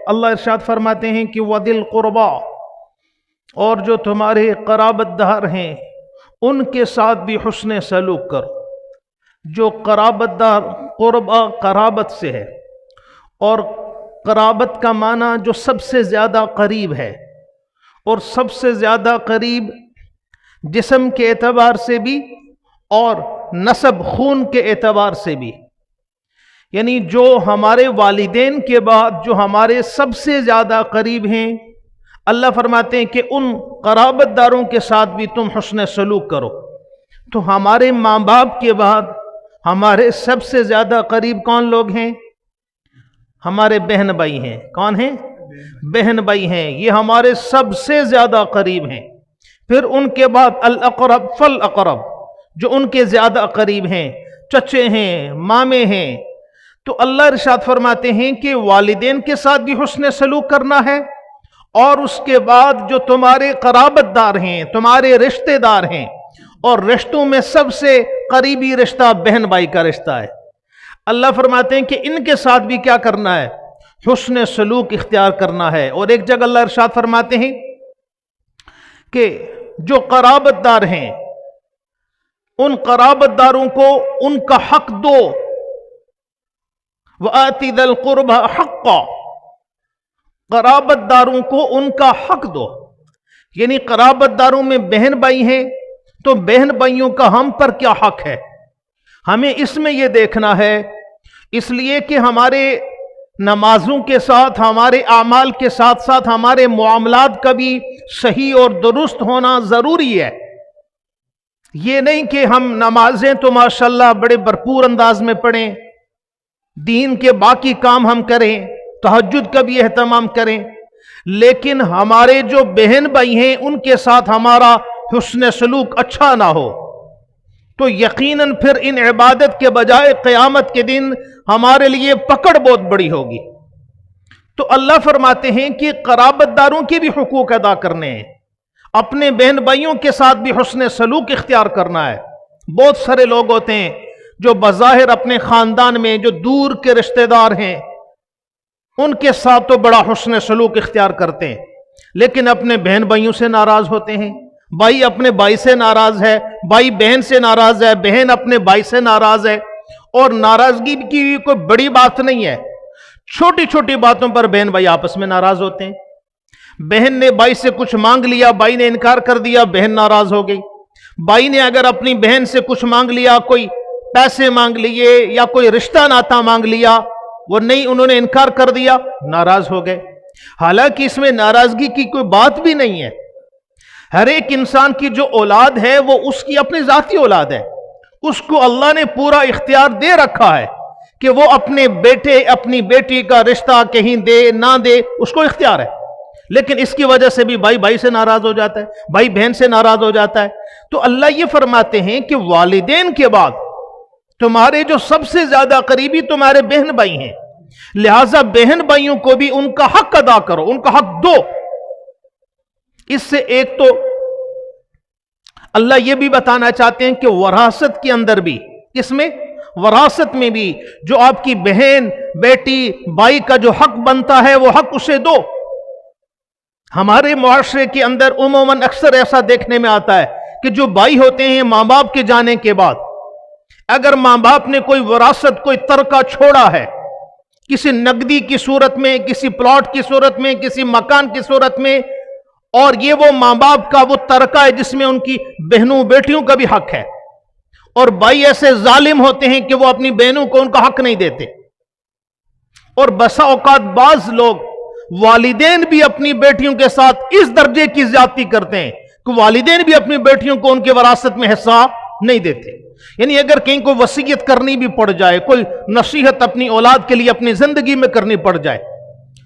اللہ ارشاد فرماتے ہیں کہ وَذِل قُرْبَى، اور جو تمہارے قرابت دار ہیں ان کے ساتھ بھی حسن سلوک کرو۔ جو قرابت دار، قربا قرابت سے ہے، اور قرابت کا معنی جو سب سے زیادہ قریب ہے، اور سب سے زیادہ قریب جسم کے اعتبار سے بھی اور نسب خون کے اعتبار سے بھی، یعنی جو ہمارے والدین کے بعد جو ہمارے سب سے زیادہ قریب ہیں، اللہ فرماتے ہیں کہ ان قرابت داروں کے ساتھ بھی تم حسن سلوک کرو۔ تو ہمارے ماں باپ کے بعد ہمارے سب سے زیادہ قریب کون لوگ ہیں؟ ہمارے بہن بھائی ہیں۔ کون ہیں؟ بہن بھائی ہیں، یہ ہمارے سب سے زیادہ قریب ہیں۔ پھر ان کے بعد الاقرب فالاقرب، جو ان کے زیادہ قریب ہیں، چچے ہیں، مامے ہیں۔ تو اللہ ارشاد فرماتے ہیں کہ والدین کے ساتھ بھی حسن سلوک کرنا ہے، اور اس کے بعد جو تمہارے قرابت دار ہیں، تمہارے رشتہ دار ہیں، اور رشتوں میں سب سے قریبی رشتہ بہن بھائی کا رشتہ ہے۔ اللہ فرماتے ہیں کہ ان کے ساتھ بھی کیا کرنا ہے؟ حسن سلوک اختیار کرنا ہے۔ اور ایک جگہ اللہ ارشاد فرماتے ہیں کہ جو قرابت دار ہیں ان قرابت داروں کو ان کا حق دو، وَآتِ ذَا الْقُرْبَى حَقًّا، قرابت داروں کو ان کا حق دو۔ یعنی قرابت داروں میں بہن بھائی ہیں، تو بہن بھائیوں کا ہم پر کیا حق ہے، ہمیں اس میں یہ دیکھنا ہے۔ اس لیے کہ ہمارے نمازوں کے ساتھ، ہمارے اعمال کے ساتھ ساتھ ہمارے معاملات کا بھی صحیح اور درست ہونا ضروری ہے۔ یہ نہیں کہ ہم نمازیں تو ماشاءاللہ بڑے بھرپور انداز میں پڑھیں، دین کے باقی کام ہم کریں، تہجد کا بھی اہتمام کریں، لیکن ہمارے جو بہن بھائی ہیں ان کے ساتھ ہمارا حسن سلوک اچھا نہ ہو، تو یقیناً پھر ان عبادت کے بجائے قیامت کے دن ہمارے لیے پکڑ بہت بڑی ہوگی۔ تو اللہ فرماتے ہیں کہ قرابت داروں کے بھی حقوق ادا کرنے ہیں، اپنے بہن بھائیوں کے ساتھ بھی حسن سلوک اختیار کرنا ہے۔ بہت سارے لوگ ہوتے ہیں جو بظاہر اپنے خاندان میں جو دور کے رشتہ دار ہیں ان کے ساتھ تو بڑا حسن سلوک اختیار کرتے ہیں، لیکن اپنے بہن بھائیوں سے ناراض ہوتے ہیں۔ بھائی اپنے بھائی سے ناراض ہے، بھائی بہن سے ناراض ہے، بہن اپنے بھائی سے ناراض ہے، اور ناراضگی کی کوئی بڑی بات نہیں ہے، چھوٹی چھوٹی باتوں پر بہن بھائی آپس میں ناراض ہوتے ہیں۔ بہن نے بھائی سے کچھ مانگ لیا، بھائی نے انکار کر دیا، بہن ناراض ہو گئی۔ بھائی نے اگر اپنی بہن سے کچھ مانگ لیا، کوئی پیسے مانگ لیے یا کوئی رشتہ ناتا مانگ لیا، وہ نہیں، انہوں نے انکار کر دیا، ناراض ہو گئے۔ حالانکہ اس میں ناراضگی کی کوئی بات بھی نہیں ہے۔ ہر ایک انسان کی جو اولاد ہے وہ اس کی اپنی ذاتی اولاد ہے، اس کو اللہ نے پورا اختیار دے رکھا ہے کہ وہ اپنے بیٹے اپنی بیٹی کا رشتہ کہیں دے نہ دے، اس کو اختیار ہے۔ لیکن اس کی وجہ سے بھی بھائی بھائی سے ناراض ہو جاتا ہے، بھائی بہن سے ناراض ہو جاتا ہے۔ تو اللہ یہ فرماتے ہیں کہ والدین کے بعد تمہارے جو سب سے زیادہ قریبی تمہارے بہن بھائی ہیں، لہذا بہن بھائیوں کو بھی ان کا حق ادا کرو، ان کا حق دو۔ اس سے ایک تو اللہ یہ بھی بتانا چاہتے ہیں کہ وراثت کے اندر بھی، اس میں وراثت میں بھی جو آپ کی بہن بیٹی بھائی کا جو حق بنتا ہے وہ حق اسے دو۔ ہمارے معاشرے کے اندر عموماً اکثر ایسا دیکھنے میں آتا ہے کہ جو بھائی ہوتے ہیں ماں باپ کے جانے کے بعد، اگر ماں باپ نے کوئی وراثت کوئی ترکہ چھوڑا ہے، کسی نقدی کی صورت میں، کسی پلاٹ کی صورت میں، کسی مکان کی صورت میں، اور یہ وہ ماں باپ کا وہ ترکہ ہے جس میں ان کی بہنوں بیٹیوں کا بھی حق ہے، اور بھائی ایسے ظالم ہوتے ہیں کہ وہ اپنی بہنوں کو ان کا حق نہیں دیتے۔ اور بسا اوقات بعض لوگ والدین بھی اپنی بیٹیوں کے ساتھ اس درجے کی زیادتی کرتے ہیں کہ والدین بھی اپنی بیٹیوں کو ان کے وراثت میں حصہ نہیں دیتے۔ یعنی اگر کہیں کو وصیت کرنی بھی پڑ جائے، کوئی نصیحت اپنی اولاد کے لیے اپنی زندگی میں کرنی پڑ جائے،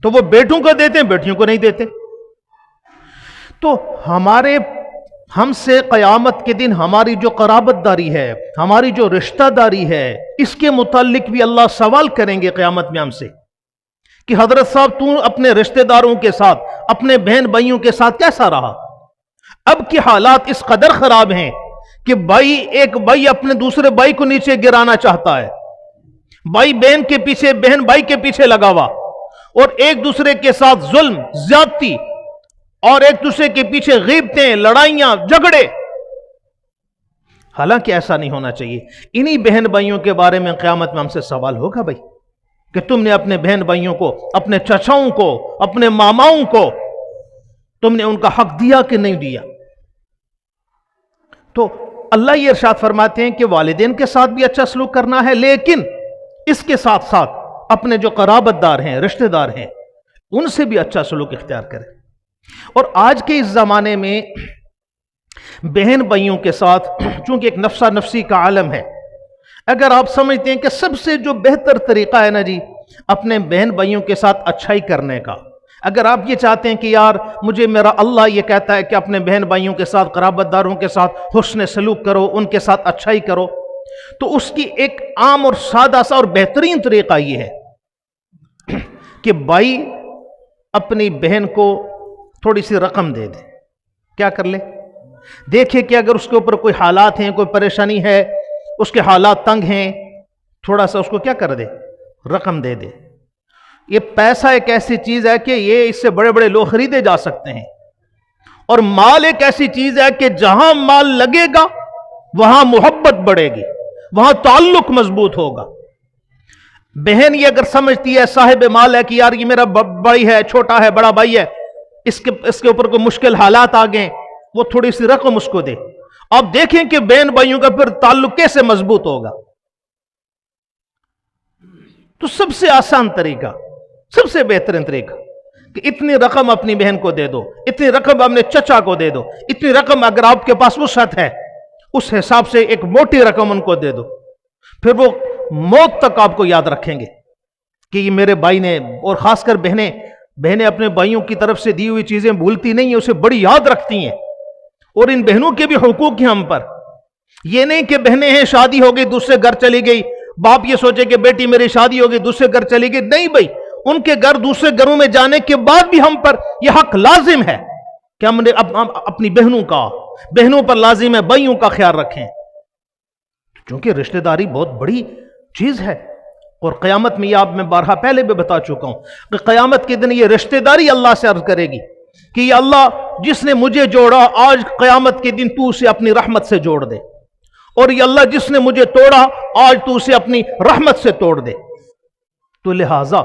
تو وہ بیٹوں کو دیتے ہیں، بیٹیوں کو نہیں دیتے۔ تو ہم سے قیامت کے دن ہماری جو قرابت داری ہے، ہماری جو رشتہ داری ہے، اس کے متعلق بھی اللہ سوال کریں گے قیامت میں ہم سے کہ حضرت صاحب تو اپنے رشتہ داروں کے ساتھ، اپنے بہن بھائیوں کے ساتھ کیسا رہا؟ اب کے حالات اس قدر خراب ہیں کہ ایک بھائی اپنے دوسرے بھائی کو نیچے گرانا چاہتا ہے، بھائی بہن کے پیچھے، بہن بھائی کے پیچھے لگا ہوا، اور ایک دوسرے کے ساتھ ظلم، زیادتی اور ایک دوسرے کے پیچھے غیبتیں، لڑائیاں، جھگڑے. حالانکہ ایسا نہیں ہونا چاہیے. انہی بہن بھائیوں کے بارے میں قیامت میں ہم سے سوال ہوگا بھائی کہ تم نے اپنے بہن بھائیوں کو، اپنے چچاؤں کو، اپنے ماماؤں کو تم نے ان کا حق دیا کہ نہیں دیا. تو اللہ یہ ارشاد فرماتے ہیں کہ والدین کے ساتھ بھی اچھا سلوک کرنا ہے، لیکن اس کے ساتھ ساتھ اپنے جو قرابت دار ہیں، رشتہ دار ہیں، ان سے بھی اچھا سلوک اختیار کریں. اور آج کے اس زمانے میں بہن بھائیوں کے ساتھ چونکہ ایک نفسا نفسی کا عالم ہے، اگر آپ سمجھتے ہیں کہ سب سے جو بہتر طریقہ ہے نا جی اپنے بہن بھائیوں کے ساتھ اچھائی کرنے کا، اگر آپ یہ چاہتے ہیں کہ یار مجھے میرا اللہ یہ کہتا ہے کہ اپنے بہن بھائیوں کے ساتھ، قرابت داروں کے ساتھ حسن سلوک کرو، ان کے ساتھ اچھائی کرو، تو اس کی ایک عام اور سادہ سا اور بہترین طریقہ یہ ہے کہ بھائی اپنی بہن کو تھوڑی سی رقم دے دے. کیا کر لے؟ دیکھے کہ اگر اس کے اوپر کوئی حالات ہیں، کوئی پریشانی ہے، اس کے حالات تنگ ہیں، تھوڑا سا اس کو کیا کر دے؟ رقم دے دے. یہ پیسہ ایک ایسی چیز ہے کہ یہ اس سے بڑے بڑے لوگ خریدے جا سکتے ہیں، اور مال ایک ایسی چیز ہے کہ جہاں مال لگے گا وہاں محبت بڑھے گی، وہاں تعلق مضبوط ہوگا. بہن یہ اگر سمجھتی ہے، صاحب مال ہے، کہ یار یہ میرا بھائی ہے، چھوٹا ہے، بڑا بھائی ہے، اس کے اوپر کوئی مشکل حالات آ گئے، وہ تھوڑی سی رقم اس کو دے. آپ دیکھیں کہ بہن بھائیوں کا پھر تعلق کیسے مضبوط ہوگا. تو سب سے آسان طریقہ، سب سے بہترین طریقہ کہ اتنی رقم اپنی بہن کو دے دو، اتنی رقم اپنے چچا کو دے دو، اتنی رقم اگر آپ کے پاس وسعت ہے اس حساب سے ایک موٹی رقم ان کو دے دو. پھر وہ موت تک آپ کو یاد رکھیں گے کہ یہ میرے بھائی نے. اور خاص کر بہنیں اپنے بھائیوں کی طرف سے دی ہوئی چیزیں بھولتی نہیں ہیں، اسے بڑی یاد رکھتی ہیں. اور ان بہنوں کے بھی حقوق ہیں ہم پر. یہ نہیں کہ بہنیں ہیں، شادی ہو گئی، دوسرے گھر چلی گئی، باپ یہ سوچے کہ بیٹی میری شادی ہو گئی، دوسرے گھر چلی گئی. نہیں بھائی، ان کے گھر دوسرے گھروں میں جانے کے بعد بھی ہم پر یہ حق لازم ہے کہ ہم نے اپنی بہنوں پر لازم ہے بھائیوں کا خیال رکھیں. چونکہ رشتہ داری بہت بڑی چیز ہے، اور قیامت میں یہ میں بارہا پہلے بھی بتا چکا ہوں کہ قیامت کے دن یہ رشتہ داری اللہ سے عرض کرے گی کہ یہ اللہ جس نے مجھے جوڑا، آج قیامت کے دن تو اسے اپنی رحمت سے جوڑ دے، اور یہ اللہ جس نے مجھے توڑا، آج تو اسے اپنی رحمت سے توڑ دے. تو لہٰذا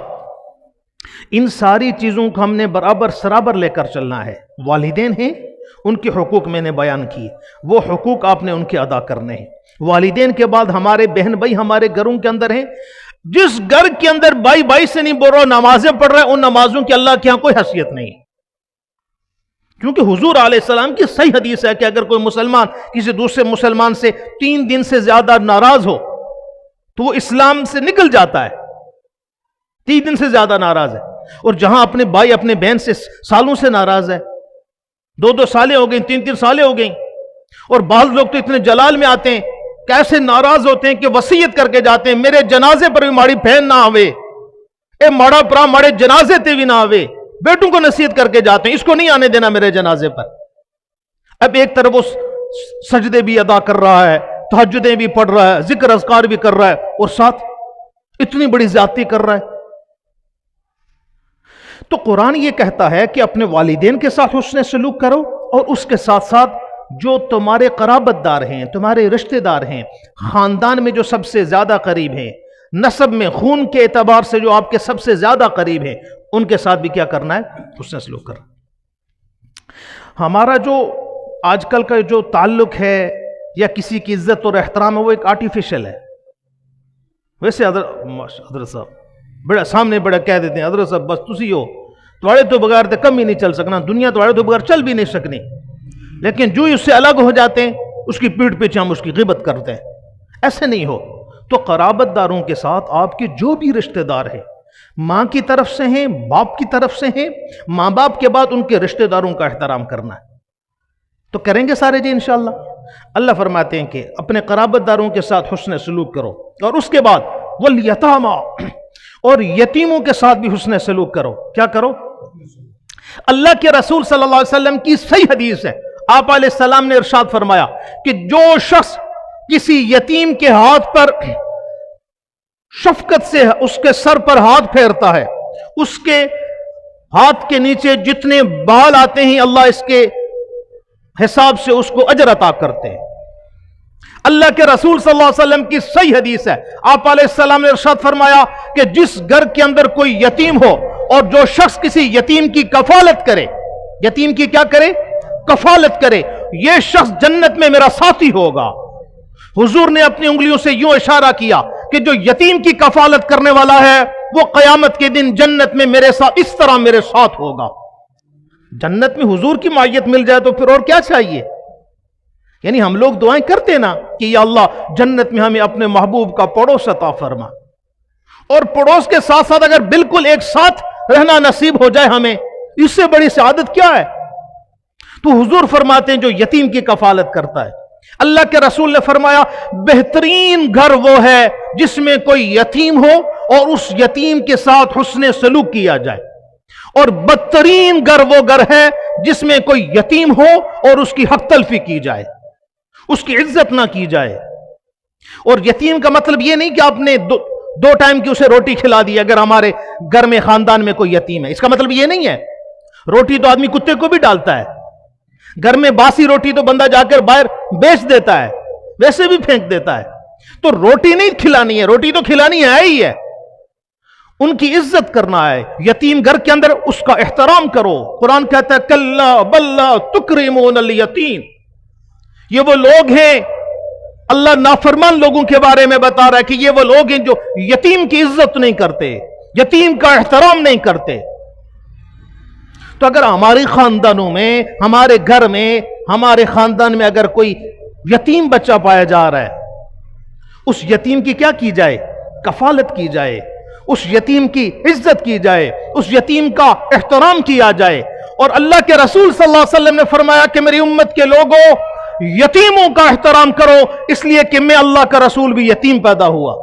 ان ساری چیزوں کو ہم نے برابر سرابر لے کر چلنا ہے. والدین ہیں، ان کے حقوق میں نے بیان کیے، وہ حقوق آپ نے ان کے ادا کرنے ہیں. والدین کے بعد ہمارے بہن بھائی ہمارے گھروں کے اندر ہیں. جس گھر کے اندر بھائی بھائی سے نہیں بول رہا، نمازیں پڑھ رہا ہے، ان نمازوں کی اللہ کے ہاں کوئی حیثیت نہیں. کیونکہ حضور علیہ السلام کی صحیح حدیث ہے کہ اگر کوئی مسلمان کسی دوسرے مسلمان سے 3 دن سے زیادہ ناراض ہو تو وہ اسلام سے نکل جاتا ہے. 3 دن سے زیادہ ناراض ہے. اور جہاں اپنے بھائی اپنے بہن سے سالوں سے ناراض ہے، 2 سالیں ہو گئیں، 3 سالیں ہو گئیں. اور بعض لوگ تو اتنے جلال میں آتے ہیں، کیسے ناراض ہوتے ہیں کہ وصیت کر کے جاتے ہیں میرے جنازے پر بھی ماڑی بہن نہ آوے، اے ماڑا پرا ماڑے جنازے تے بھی نہ آوے. بیٹوں کو نصیحت کر کے جاتے ہیں اس کو نہیں آنے دینا میرے جنازے پر. اب ایک طرف وہ سجدے بھی ادا کر رہا ہے، تہجدیں بھی پڑھ رہا ہے، ذکر اذکار بھی کر رہا ہے، اور ساتھ اتنی بڑی زیادتی کر رہا ہے. تو قرآن یہ کہتا ہے کہ اپنے والدین کے ساتھ حسن سلوک کرو، اور اس کے ساتھ ساتھ جو تمہارے قرابت دار ہیں، تمہارے رشتہ دار ہیں، خاندان میں جو سب سے زیادہ قریب ہیں، نسب میں خون کے اعتبار سے جو آپ کے سب سے زیادہ قریب ہیں، ان کے ساتھ بھی کیا کرنا ہے؟ حسن سلوک کرنا. ہمارا جو آج کل کا جو تعلق ہے یا کسی کی عزت اور احترام ہے وہ ایک آرٹیفیشل ہے. ویسے حضرت صاحب بڑا سامنے بڑا کہہ دیتے ہیں حضرت صاحب بس تسی ہو تھوڑے تو بغیر تے کم ہی نہیں چل سکنا، دنیا تھوڑے تو بغیر چل بھی نہیں سکنی. لیکن جو اس سے الگ ہو جاتے ہیں اس کی پیٹھ پیچھے ہم اس کی غیبت کرتے ہیں. ایسے نہیں ہو. تو قرابت داروں کے ساتھ آپ کے جو بھی رشتہ دار ہیں، ماں کی طرف سے ہیں، باپ کی طرف سے ہیں، ماں باپ کے بعد ان کے رشتہ داروں کا احترام کرنا ہے. تو کریں گے سارے جی انشاءاللہ. اللہ فرماتے ہیں کہ اپنے قرابت داروں کے ساتھ حسن سلوک کرو، اور اس کے بعد والیتاما، اور یتیموں کے ساتھ بھی حسن سلوک کرو. کیا کرو؟ اللہ کے رسول صلی اللہ علیہ وسلم کی صحیح حدیث ہے، آپ علیہ السلام نے ارشاد فرمایا کہ جو شخص کسی یتیم کے ہاتھ پر شفقت سے اس کے سر پر ہاتھ پھیرتا ہے، اس کے ہاتھ کے نیچے جتنے بال آتے ہیں اللہ اس کے حساب سے اس کو اجر عطا کرتے ہیں۔ اللہ کے رسول صلی اللہ علیہ وسلم کی صحیح حدیث ہے، آپ علیہ السلام نے ارشاد فرمایا کہ جس گھر کے اندر کوئی یتیم ہو اور جو شخص کسی یتیم کی کفالت کرے، یتیم کی کیا کرے؟ کفالت کرے، یہ شخص جنت میں میرا ساتھی ہوگا۔ حضور نے اپنی انگلیوں سے یوں اشارہ کیا کہ جو یتیم کی کفالت کرنے والا ہے وہ قیامت کے دن جنت میں میرے ساتھ اس طرح میرے ساتھ ہوگا۔ جنت میں حضور کی معیت مل جائے تو پھر اور کیا چاہیے؟ یعنی ہم لوگ دعائیں کرتے نا کہ یا اللہ جنت میں ہمیں اپنے محبوب کا پڑوس عطا فرما، اور پڑوس کے ساتھ ساتھ اگر بالکل ایک ساتھ رہنا نصیب ہو جائے ہمیں، اس سے بڑی سعادت کیا ہے؟ تو حضور فرماتے ہیں جو یتیم کی کفالت کرتا ہے، اللہ کے رسول نے فرمایا بہترین گھر وہ ہے جس میں کوئی یتیم ہو اور اس یتیم کے ساتھ حسن سلوک کیا جائے، اور بدترین گھر وہ گھر ہے جس میں کوئی یتیم ہو اور اس کی حق تلفی کی جائے، اس کی عزت نہ کی جائے۔ اور یتیم کا مطلب یہ نہیں کہ آپ نے دو ٹائم کی اسے روٹی کھلا دی۔ اگر ہمارے گھر میں خاندان میں کوئی یتیم ہے، اس کا مطلب یہ نہیں ہے، روٹی تو آدمی کتے کو بھی ڈالتا ہے، گھر میں باسی روٹی تو بندہ جا کر باہر بیچ دیتا ہے، ویسے بھی پھینک دیتا ہے۔ تو روٹی نہیں کھلانی ہے، روٹی تو کھلانی ہے ہی ہے، ان کی عزت کرنا ہے۔ یتیم گھر کے اندر اس کا احترام کرو۔ قرآن کہتا ہے کلا بل تکرمون الیتیم، یہ وہ لوگ ہیں، اللہ نافرمان لوگوں کے بارے میں بتا رہا ہے کہ یہ وہ لوگ ہیں جو یتیم کی عزت نہیں کرتے، یتیم کا احترام نہیں کرتے۔ تو اگر ہمارے خاندانوں میں، ہمارے گھر میں، ہمارے خاندان میں اگر کوئی یتیم بچہ پایا جا رہا ہے، اس یتیم کی کیا کی جائے؟ کفالت کی جائے، اس یتیم کی عزت کی جائے، اس یتیم کا احترام کیا جائے۔ اور اللہ کے رسول صلی اللہ علیہ وسلم نے فرمایا کہ میری امت کے لوگوں یتیموں کا احترام کرو، اس لیے کہ میں اللہ کا رسول بھی یتیم پیدا ہوا۔